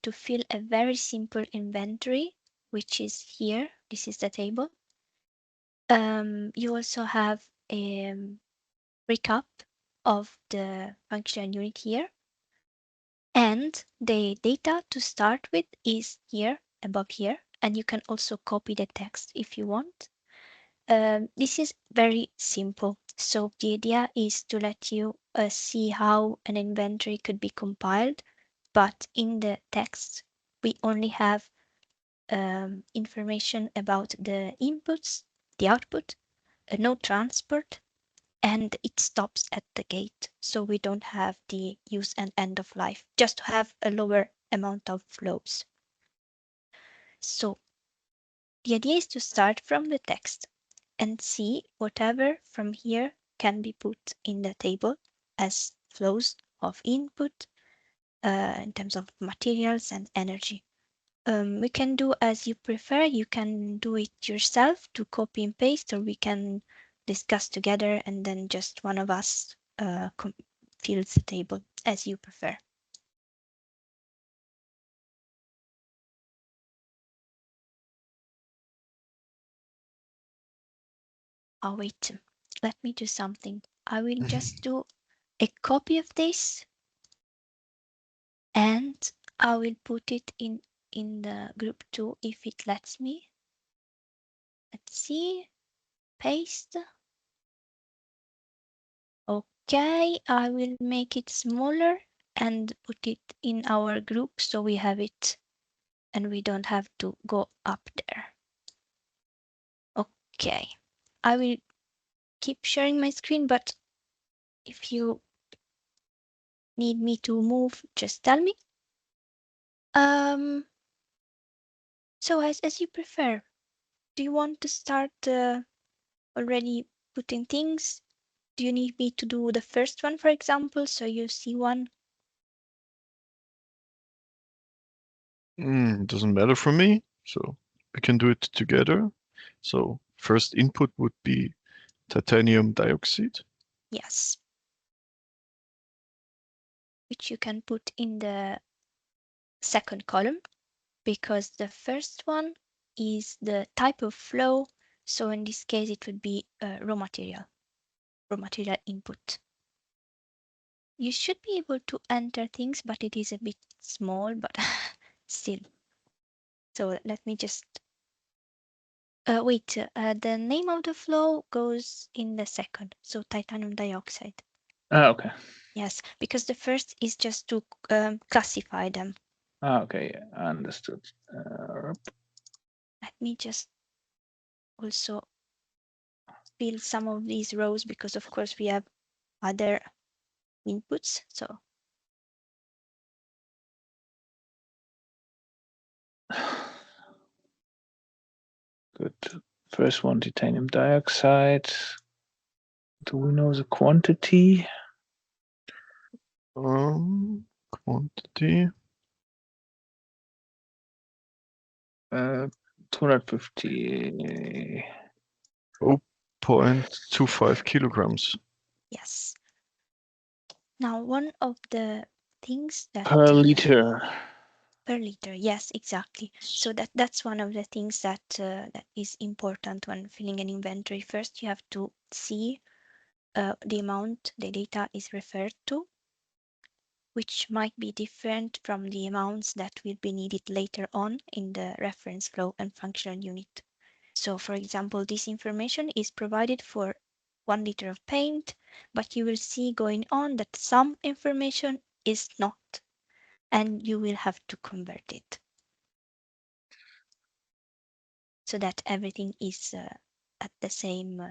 to fill a very simple inventory, which is here. This is the table. You also have a recap of the functional unit here. And the data to start with is here, above here. And you can also copy the text if you want. This is very simple. So the idea is to let you see how an inventory could be compiled, but in the text, we only have information about the inputs, the output, no transport, and it stops at the gate. So we don't have the use and end of life, just to have a lower amount of flows. So the idea is to start from the text and see whatever from here can be put in the table as flows of input in terms of materials and energy. We can do as you prefer. You can do it yourself to copy and paste, or we can discuss together and then just one of us fills the table as you prefer. Oh, wait, let me do something. I will just do a copy of this and I will put it in the group too if it lets me. Let's see, paste. Okay, I will make it smaller and put it in our group so we have it and we don't have to go up there. Okay, I will keep sharing my screen, but if you need me to move, just tell me. So as you prefer, do you want to start already putting things? Do you need me to do the first one, for example, so you see one? Doesn't matter for me, so we can do it together. So first input would be titanium dioxide. Yes. Which you can put in the second column, because the first one is the type of flow. So in this case, it would be raw material input. You should be able to enter things, but it is a bit small, but still. So let me just wait. The name of the flow goes in the second. So titanium dioxide. Okay. Yes, because the first is just to classify them. Okay, understood. Let me just also fill some of these rows because of course we have other inputs. So Good. First one, titanium dioxide. Do we know the quantity? Quantity. 250. 0.25 kilograms. yes. Now one of the things that Per liter. Per liter, yes, exactly. So that's one of the things that that is important when filling an inventory. First, you have to see the amount the data is referred to, which might be different from the amounts that will be needed later on in the reference flow and functional unit. So for example, this information is provided for 1 liter of paint, but you will see going on that some information is not, and you will have to convert it so that everything is at the same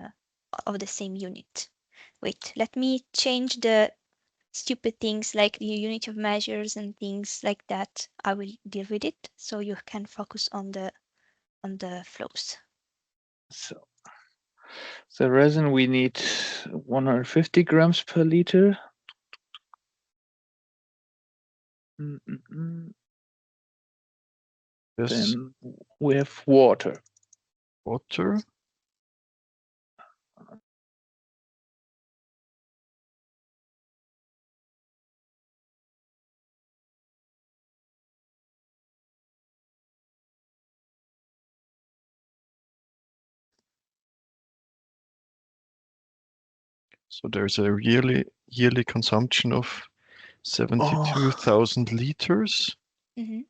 of the same unit. Wait, let me change the stupid things like the unit of measures and things like that. I will deal with it so you can focus on the flows. So the resin we need 150 grams per liter. Yes. Then we have water. Water. So there's a yearly consumption of 72,000 liters. Mm-hmm.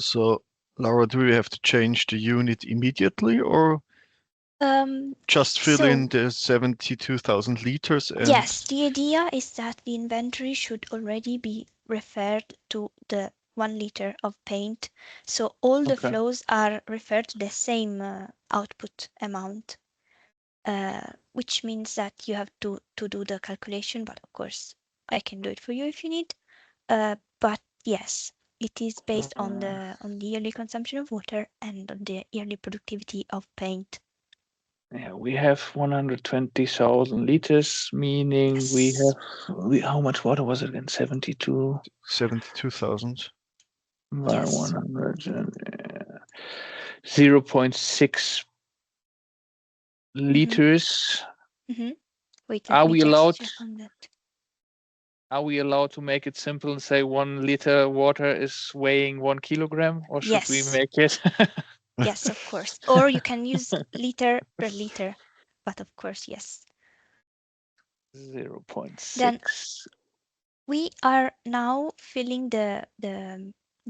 So, Laura, do we have to change the unit immediately or just fill in the 72,000 liters? And yes, the idea is that the inventory should already be referred to the 1 liter of paint. So all the flows are referred to the same output amount, which means that you have to do the calculation. But of course, I can do it for you if you need. But yes, it is based on the yearly consumption of water and on the yearly productivity of paint. Yeah, we have 120,000 liters, meaning Yes. we have how much water was it again? 72 72,000. by Yes. 100 0.6 liters. Mm-hmm. Wait, Are let me we just allowed? check on that. Are we allowed to make it simple and say 1 liter water is weighing 1 kilogram, or should we Yes. make it? Yes, of course. Or you can use liter per liter, but of course, yes. 0.6. Then we are now filling the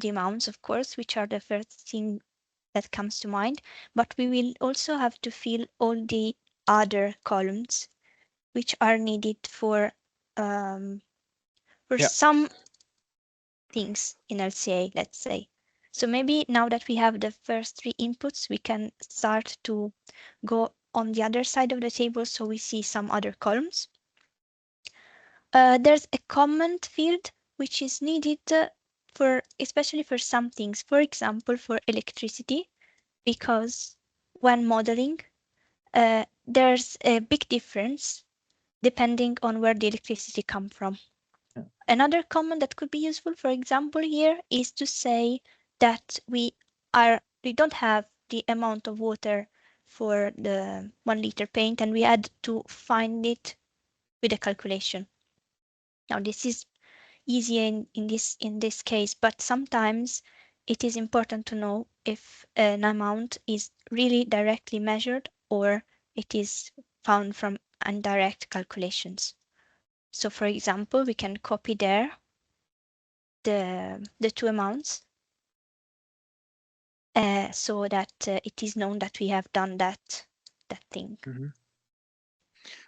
amounts, of course, which are the first thing that comes to mind, but we will also have to fill all the other columns which are needed for some things in eLCA, let's say. So maybe now that we have the first 3 inputs, we can start to go on the other side of the table so we see some other columns. There's a comment field which is needed for especially for some things, for example, for electricity, because when modeling, there's a big difference depending on where the electricity comes from. Another comment that could be useful, for example, here is to say that we don't have the amount of water for the 1 liter paint and we had to find it with a calculation. Now this is easier in this case, but sometimes it is important to know if an amount is really directly measured or it is found from indirect calculations. So for example, we can copy there the 2 amounts so that it is known that we have done that thing.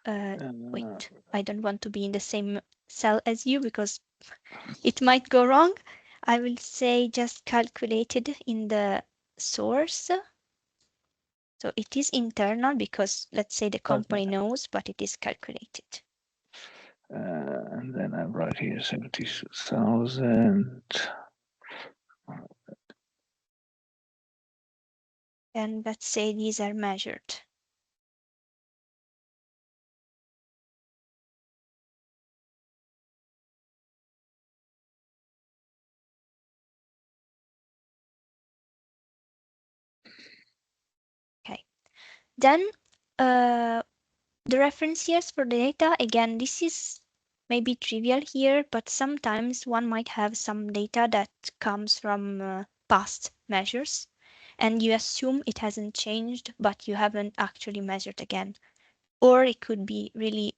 Wait, I don't want to be in the same cell as you because it might go wrong. I will say just calculated in the source. So it is internal because let's say the company knows, but it is calculated. And then I write here 70,000. And let's say these are measured. Okay. Then the reference years for the data, again, this is maybe trivial here, but sometimes one might have some data that comes from past measures and you assume it hasn't changed, but you haven't actually measured again. Or it could be really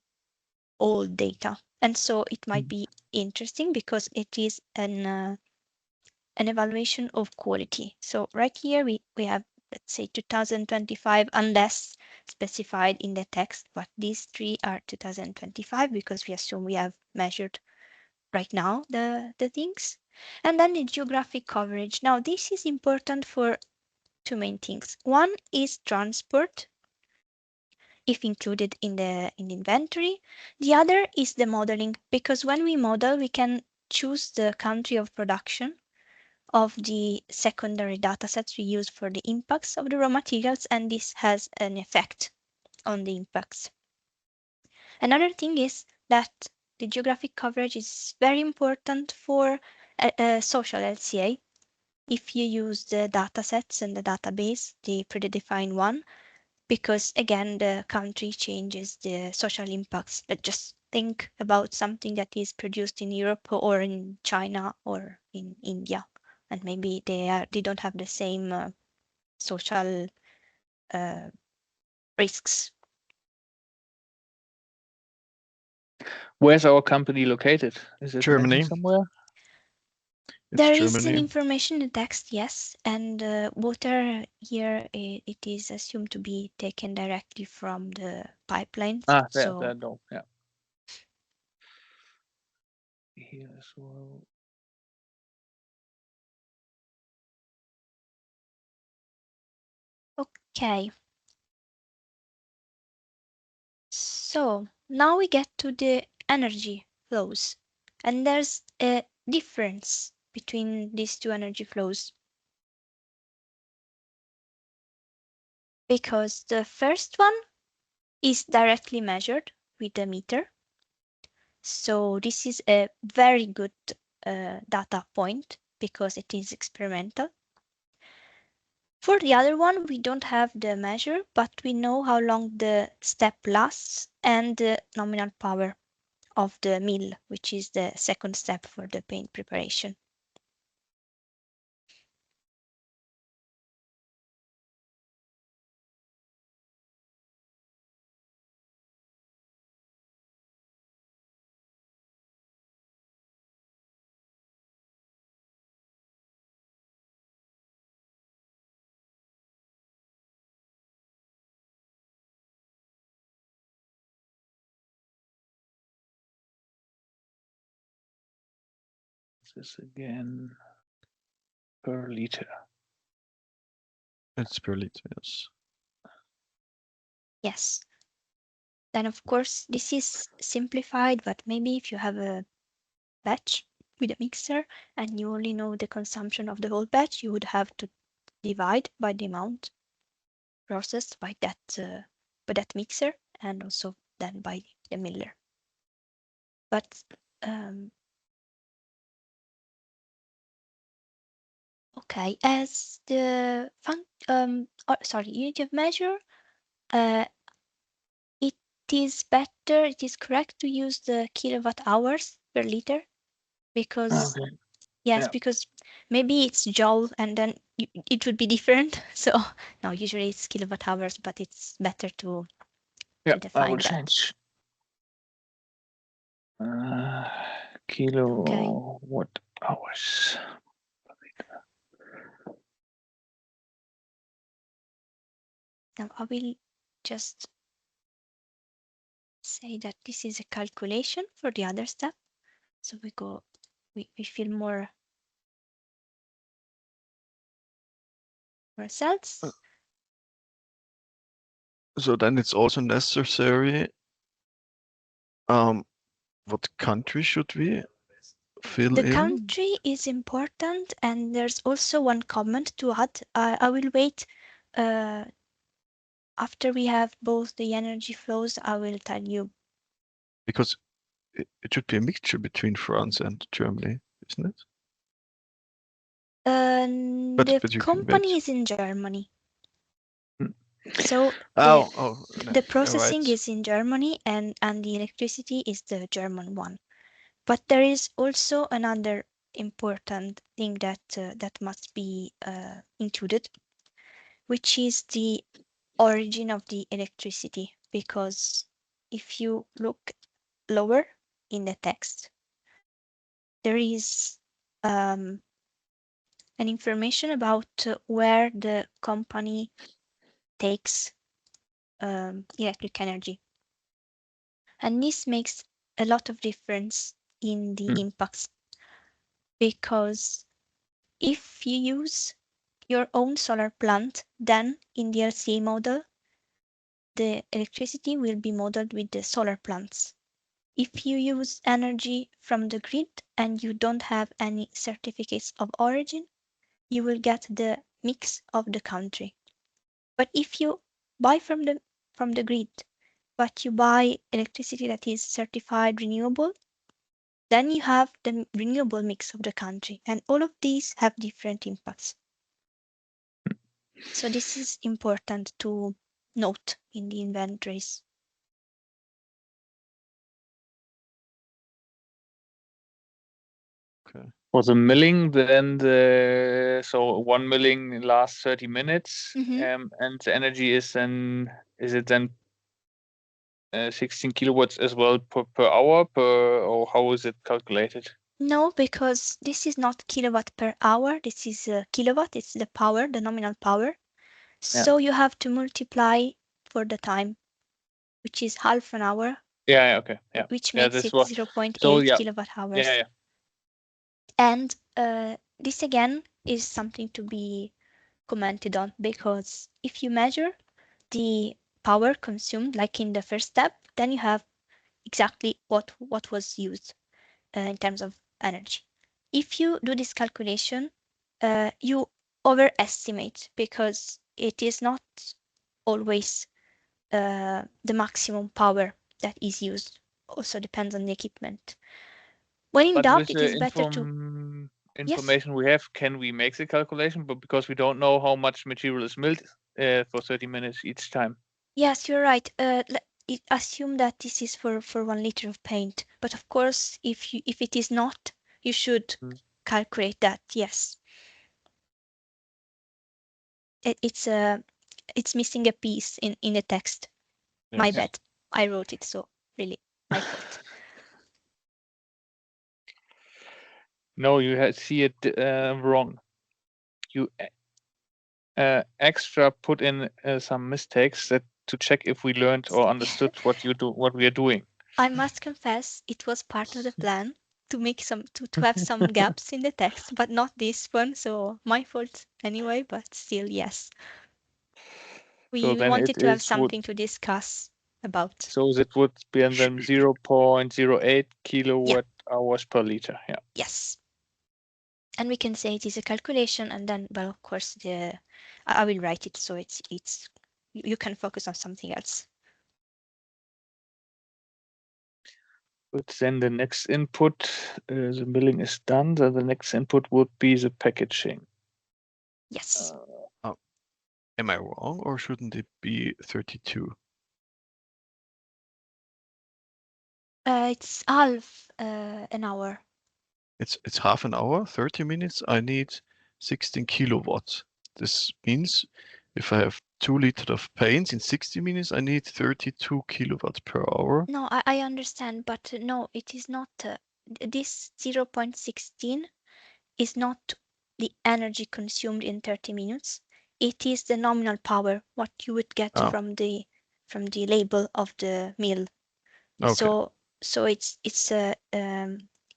old data. And so it might be interesting because it is an evaluation of quality. So right here we have, let's say 2025, unless specified in the text, but these 3 are 2025 because we assume we have measured right now the things. And then the geographic coverage. Now this is important for 2 main things. One is transport, if included in the inventory. The other is the modeling, because when we model, we can choose the country of production of the secondary datasets we use for the impacts of the raw materials, and this has an effect on the impacts. Another thing is that the geographic coverage is very important for social eLCA if you use the data sets and the database, the predefined one, because again, the country changes the social impacts. Let's just think about something that is produced in Europe or in China or in India, and maybe they don't have the same social risks. Where's our company located? Is it Germany. mentioned somewhere? There is an information in the text, yes, and water here it is assumed to be taken directly from the pipelines. There, no, yeah. Here as well. Okay. So now we get to the energy flows, and there's a difference between these two energy flows. Because the first one is directly measured with a meter. So this is a very good data point because it is experimental. For the other one, we don't have the measure, but we know how long the step lasts and the nominal power of the mill, which is the second step for the paint preparation. This again per liter. It's per liter, yes. Yes. Then of course this is simplified, but maybe if you have a batch with a mixer and you only know the consumption of the whole batch, you would have to divide by the amount processed by that mixer and also then by the miller. But okay, as the unit of measure, it is correct to use the kilowatt hours per liter because yes, because maybe it's joule and then it would be different. So no, usually it's kilowatt hours, but it's better to define I will that. change. Kilowatt hours. Now I will just say that this is a calculation for the other step. So we feel more cells. So then it's also necessary. What country should we fill in? The country is important, and there's also one comment to add. I will wait after we have both the energy flows. I will tell you. Because it should be a mixture between France and Germany, isn't it? The company is in Germany. So the processing is in Germany and the electricity is the German one. But there is also another important thing that that must be included, which is the origin of the electricity. Because if you look lower in the text, there is an information about where the company takes electric energy. And this makes a lot of difference in the impacts, because if you use your own solar plant, then in the eLCA model, the electricity will be modeled with the solar plants. If you use energy from the grid and you don't have any certificates of origin, you will get the mix of the country. But if you buy from the grid, but you buy electricity that is certified renewable, Then you have the renewable mix of the country, and all of these have different impacts. So this is important to note in the inventories. Okay. For the milling, then so 1 milling lasts 30 minutes, and the energy is then 16 kilowatts as well per hour, or how is it calculated? No, because this is not kilowatt per hour. This is kilowatt. It's the power, the nominal power. So you have to multiply for the time, which is half an hour. Yeah. Okay. Yeah. Which makes it 0.8 kilowatt hours. Yeah. And this again is something to be commented on, because if you measure the power consumed, like in the first step, then you have exactly what was used in terms of energy. If you do this calculation, you overestimate, because it is not always the maximum power that is used. Also depends on the equipment. When in doubt, it is better to information we have, can we make the calculation? But because we don't know how much material is milled for 30 minutes each time. Yes, you're right. Assume that this is for 1 liter of paint. But of course, if it is not, you should calculate that. Yes. It's missing a piece in the text. Yes. My bad. I wrote it, so really my fault. No, you see it wrong. You extra put in some mistakes to check if we learned or understood what we are doing. I must confess, it was part of the plan to make to have some gaps in the text, but not this one. So my fault anyway. But still, yes. We wanted to have something to discuss about. So it would be then 0.08 kilowatt hours per liter. Yeah. Yes. And we can say it is a calculation, and then, well, of course, I will write it so it's you can focus on something else. But then the next input, the milling is done. So the next input would be the packaging. Yes. Am I wrong, or shouldn't it be 32? It's half an hour. It's half an hour, 30 minutes. I need 16 kilowatts. This means if I have 2 liters of paint in 60 minutes, I need 32 kilowatts per hour. No, I understand, but no, it is not. This 0.16 is not the energy consumed in 30 minutes. It is the nominal power, what you would get from the label of the mill. Okay. So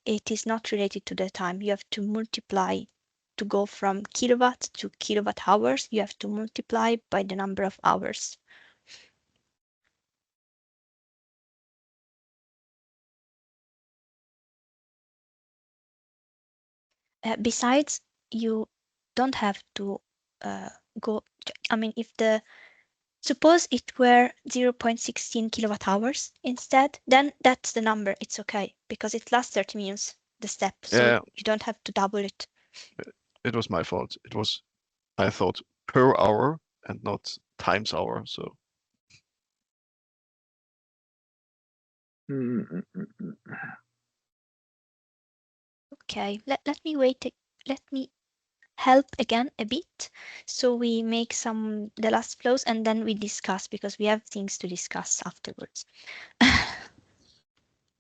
it is not related to the time. You have to multiply to go from kilowatt to kilowatt hours. You have to multiply by the number of hours. Besides, you don't have to go. I mean, suppose it were 0.16 kilowatt hours instead, then that's the number. It's okay, because it lasts 30 minutes, the step. So you don't have to double it. It was my fault. I thought per hour and not times hour. So. Okay, let me wait. Let me help again a bit, so we make the last flows, and then we discuss, because we have things to discuss afterwards.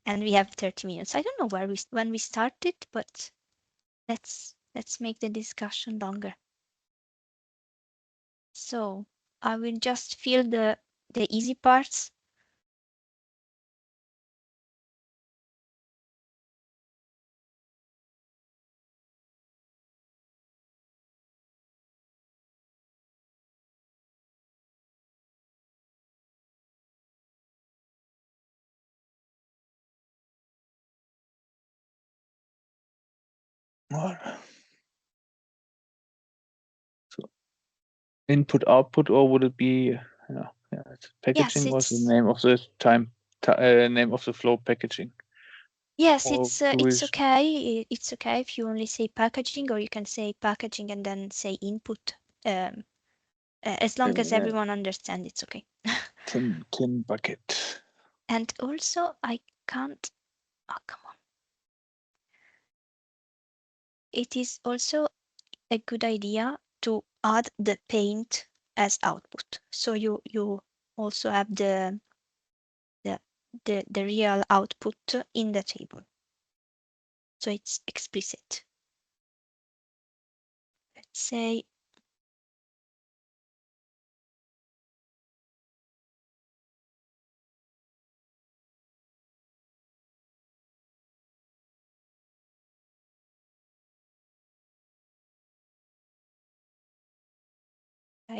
And we have 30 minutes. I don't know when we started, but let's make the discussion longer. So I will just fill the easy parts. So input output, or would it be packaging? Was the name of the name of the flow packaging? Yes, Or it's do we okay. It's okay if you only say packaging, or you can say packaging and then say input. As long as everyone understands, it's okay. tin bucket? And also, I can't. Oh, come on. It is also a good idea to add the paint as output. So you also have the real output in the table. So it's explicit. Let's say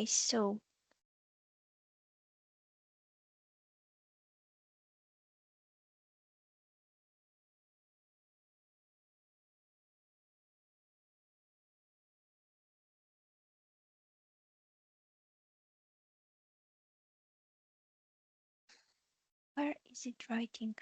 so where is it writing?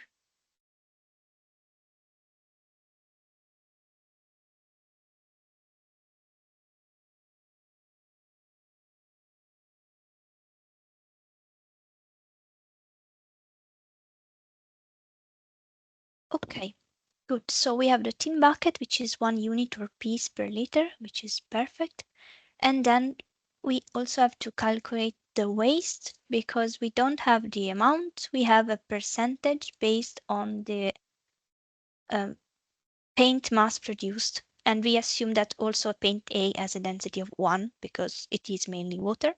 Okay, good. So we have the tin bucket, which is 1 unit or piece per liter, which is perfect. And then we also have to calculate the waste because we don't have the amount. We have a percentage based on the paint mass produced. And we assume that also paint A has a density of 1 because it is mainly water.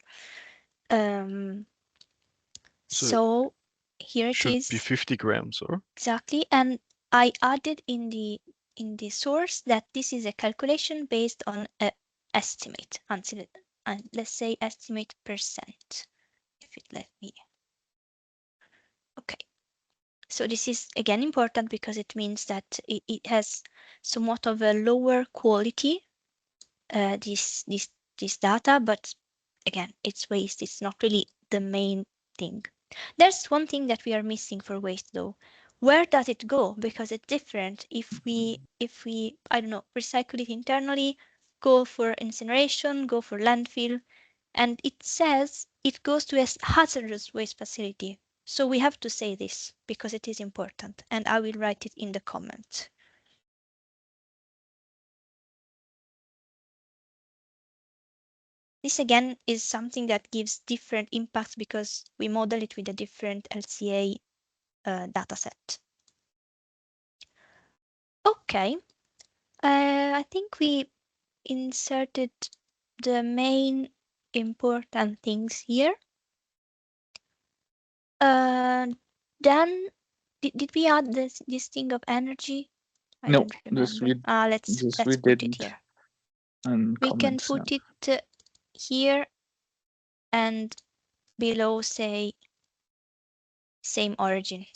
So here it is. Should be 50 grams, or? Exactly. And I added in the source that this is a calculation based on an estimate. Let's say estimate percent. If it let me. Okay. So this is again important because it means that it has somewhat of a lower quality, this data, but again, it's waste. It's not really the main thing. There's one thing that we are missing for waste though. Where does it go? Because it's different if we I don't know, recycle it internally, go for incineration, go for landfill, and it says it goes to a hazardous waste facility. So we have to say this because it is important, and I will write it in the comments. This again is something that gives different impacts because we model it with a different LCA dataset. Okay, I think we inserted the main important things here. Then did we add this thing of energy? I No, don't remember. Let's put it here. We can put it here and below say same origin.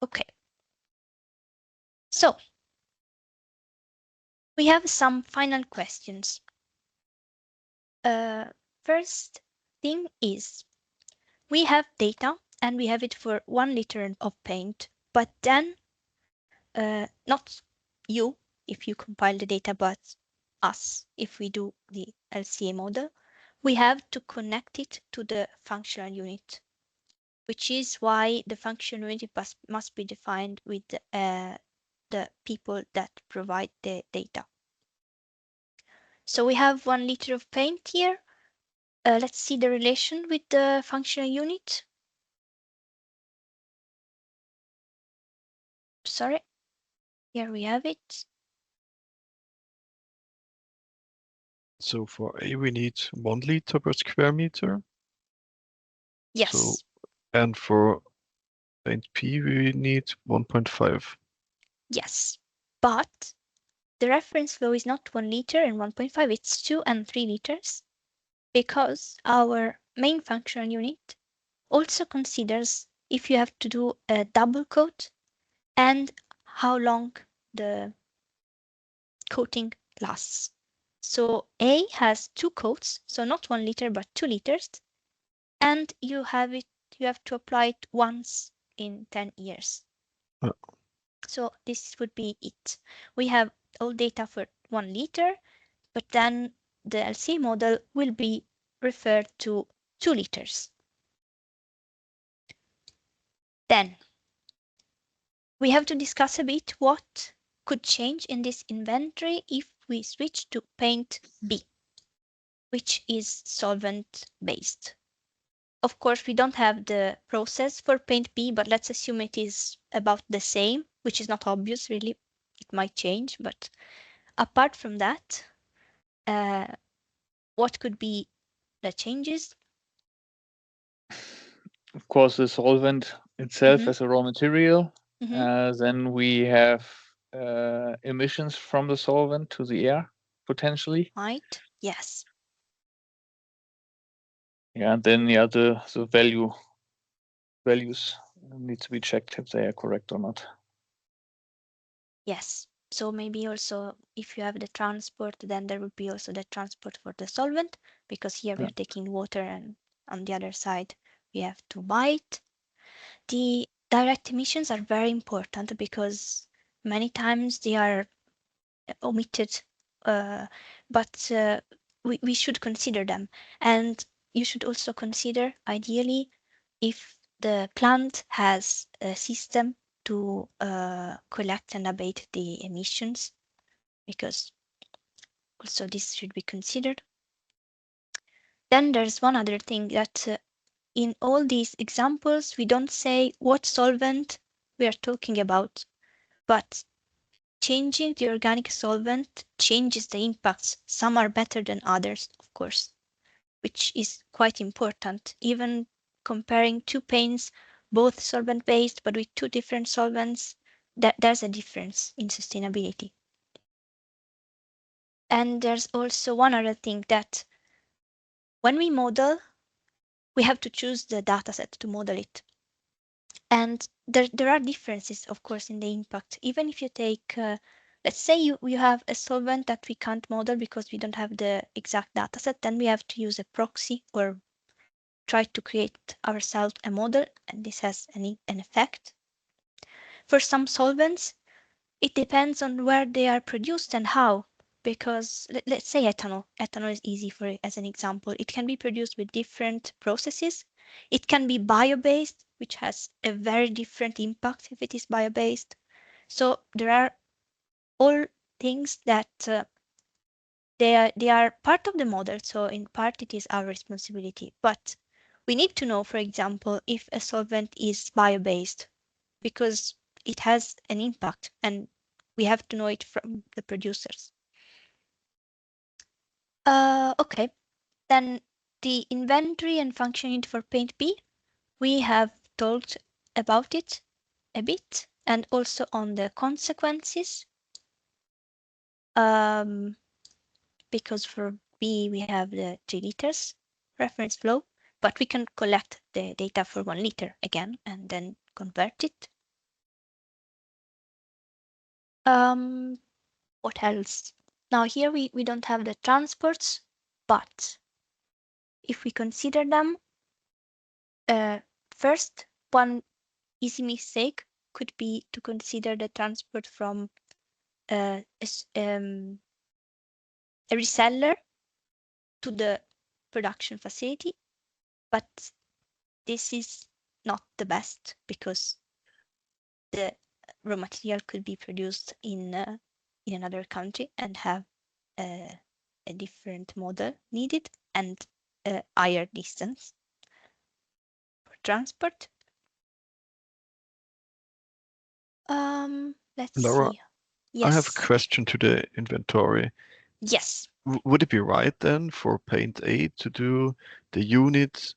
Okay. So we have some final questions. First thing is we have data and we have it for 1 liter of paint, but then not you if you compile the data, but us if we do the LCA model, we have to connect it to the functional unit, which is why the functional unit must be defined with the people that provide the data. So we have 1 liter of paint here. Let's see the relation with the functional unit. Sorry, here we have it. So for A, we need 1 liter per square meter. Yes. So, and for paint P, we need 1.5. Yes, but the reference flow is not 1 liter and 1.5, it's 2 and 3 liters, because our main functional unit also considers if you have to do a double coat and how long the coating lasts. So A has 2 coats, so not 1 liter, but 2 liters. and you have to apply it once in 10 years. So this would be it. We have all data for 1 liter, but then the LCA model will be referred to 2 liters. Then we have to discuss a bit what could change in this inventory if we switch to paint B, which is solvent based. Of course, we don't have the process for paint B, but let's assume it is about the same, which is not obvious really. It might change, but apart from that, what could be the changes? Of course, the solvent itself as a raw material. Then we have emissions from the solvent to the air, potentially. Right, yes. Yeah, and then the values need to be checked if they are correct or not. Yes. So maybe also if you have the transport, then there would be also the transport for the solvent, because here we are taking water and on the other side we have to buy it. The direct emissions are very important because many times they are omitted, but we should consider them. And you should also consider, ideally, if the plant has a system to collect and abate the emissions, because also this should be considered. Then there's one other thing that in all these examples, we don't say what solvent we are talking about, but changing the organic solvent changes the impacts. Some are better than others, of course, which is quite important. Even comparing 2 paints, both solvent-based, but with 2 different solvents, there's a difference in sustainability. And there's also one other thing, that when we model, we have to choose the dataset to model it. And there are differences, of course, in the impact. Even if you take, let's say you have a solvent that we can't model because we don't have the exact dataset, then we have to use a proxy or try to create ourselves a model, and this has an effect. For some solvents, it depends on where they are produced and how, because let's say ethanol. Ethanol is easy for as an example. It can be produced with different processes. It can be bio-based, which has a very different impact if it is bio-based. So there are all things that they are part of the model. So in part it is our responsibility. But we need to know, for example, if a solvent is bio-based, because it has an impact and we have to know it from the producers. Okay, then the inventory and functioning for paint B, we have talked about it a bit, and also on the consequences. Because for B we have the 3 liters reference flow, but we can collect the data for 1 liter again and then convert it. What else? Now here we don't have the transports, but if we consider them, first, one easy mistake could be to consider the transport from a reseller to the production facility, but this is not the best because the raw material could be produced in another country and have a different model needed and a higher distance for transport. Let's Laura, see. Yes. I have a question to the inventory. Yes. Would it be right then for paint A to do the unit,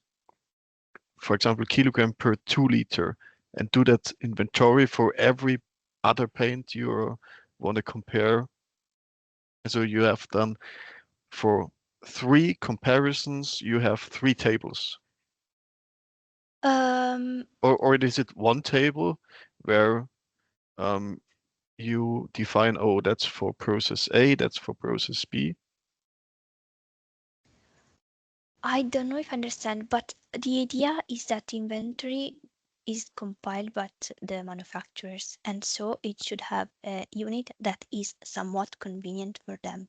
for example, kilogram per 2 liter, and do that inventory for every other paint you want to compare? So you have done for 3 comparisons, you have 3 tables. Or is it one table where you define, oh, that's for process A, that's for process B? I don't know if I understand, but the idea is that inventory is compiled by the manufacturers, and so it should have a unit that is somewhat convenient for them.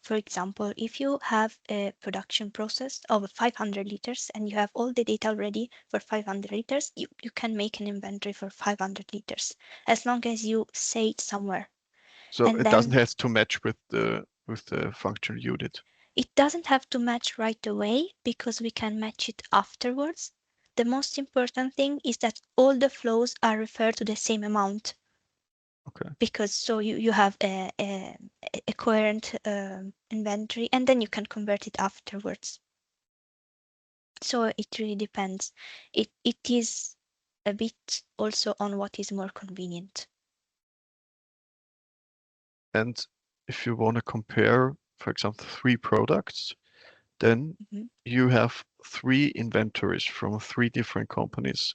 For example, if you have a production process of 500 liters and you have all the data ready for 500 liters, you can make an inventory for 500 liters as long as you say it somewhere. So And it then doesn't have to match with the functional unit. it doesn't have to match right away because we can match it afterwards. The most important thing is that all the flows are referred to the same amount. Okay. Because so you have a coherent inventory, and then you can convert it afterwards. So it really depends. It is a bit also on what is more convenient. And if you want to compare, for example, 3 products, then you have 3 inventories from 3 different companies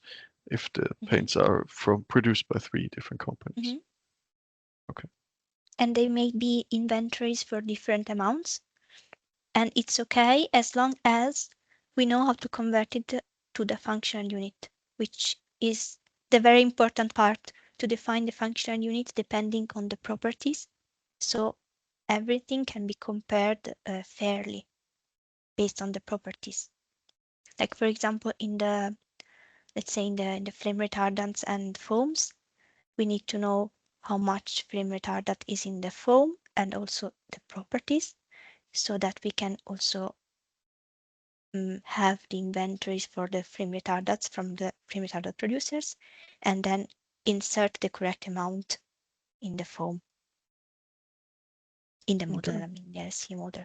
if the paints are produced by 3 different companies. Okay. And they may be inventories for different amounts. And it's okay as long as we know how to convert it to the functional unit, which is the very important part, to define the functional unit depending on the properties. So everything can be compared fairly based on the properties. Like for example, let's say in the flame retardants and foams, we need to know how much flame retardant is in the foam and also the properties, so that we can also have the inventories for the flame retardants from the flame retardant producers, and then insert the correct amount in the foam, in the model, Okay. I mean, the LC model.